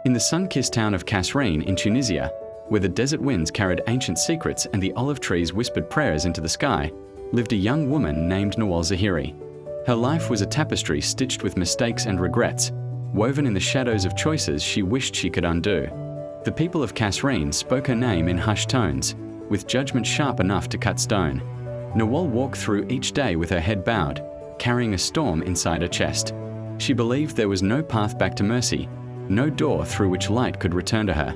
In the sun-kissed town of Qasreen in Tunisia, where the desert winds carried ancient secrets and the olive trees whispered prayers into the sky, lived a young woman named Nawal Zahiri. Her life was a tapestry stitched with mistakes and regrets, woven in the shadows of choices she wished she could undo. The people of Qasreen spoke her name in hushed tones, with judgment sharp enough to cut stone. Nawal walked through each day with her head bowed, carrying a storm inside her chest. She believed there was no path back to mercy, no door through which light could return to her.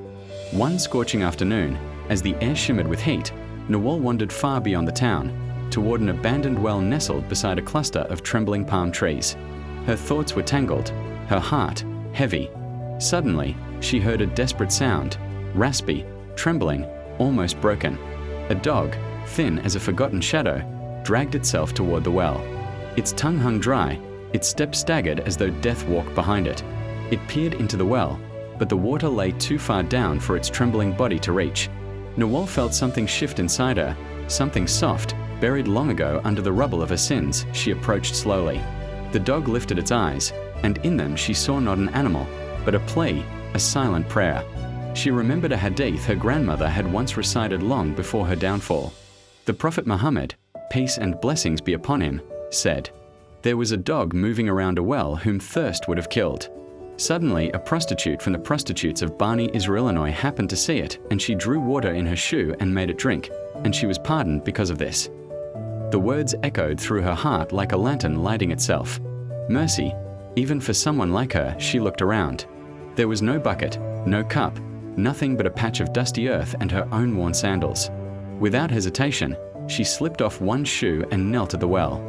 One scorching afternoon, as the air shimmered with heat, Nawal wandered far beyond the town, toward an abandoned well nestled beside a cluster of trembling palm trees. Her thoughts were tangled, her heart heavy. Suddenly, she heard a desperate sound, raspy, trembling, almost broken. A dog, thin as a forgotten shadow, dragged itself toward the well. Its tongue hung dry, its steps staggered as though death walked behind it. It peered into the well, but the water lay too far down for its trembling body to reach. Nawal felt something shift inside her, something soft, buried long ago under the rubble of her sins. She approached slowly. The dog lifted its eyes, and in them she saw not an animal, but a plea, a silent prayer. She remembered a hadith her grandmother had once recited long before her downfall. The Prophet Muhammad, peace and blessings be upon him, said, "There was a dog moving around a well whom thirst would have killed. Suddenly, a prostitute from the prostitutes of Bani Isra'il happened to see it, and she drew water in her shoe and made it drink, and she was pardoned because of this." The words echoed through her heart like a lantern lighting itself. Mercy, even for someone like her. She looked around. There was no bucket, no cup, nothing but a patch of dusty earth and her own worn sandals. Without hesitation, she slipped off one shoe and knelt at the well.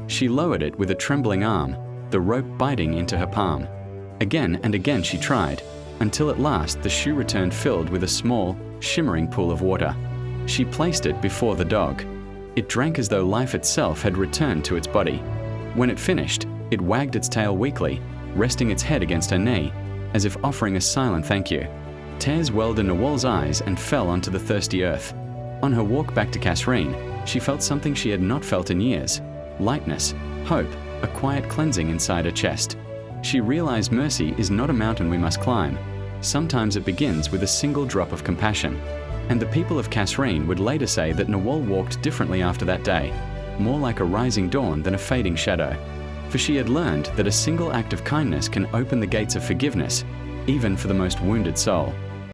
She lowered it with a trembling arm, the rope biting into her palm. Again and again she tried, until at last the shoe returned filled with a small, shimmering pool of water. She placed it before the dog. It drank as though life itself had returned to its body. When it finished, it wagged its tail weakly, resting its head against her knee, as if offering a silent thank you. Tears welled in Nawal's eyes and fell onto the thirsty earth. On her walk back to Qasreen, she felt something she had not felt in years: lightness, hope, a quiet cleansing inside her chest. She realized mercy is not a mountain we must climb. Sometimes it begins with a single drop of compassion. And the people of Qasreen would later say that Nawal walked differently after that day, more like a rising dawn than a fading shadow. For she had learned that a single act of kindness can open the gates of forgiveness, even for the most wounded soul.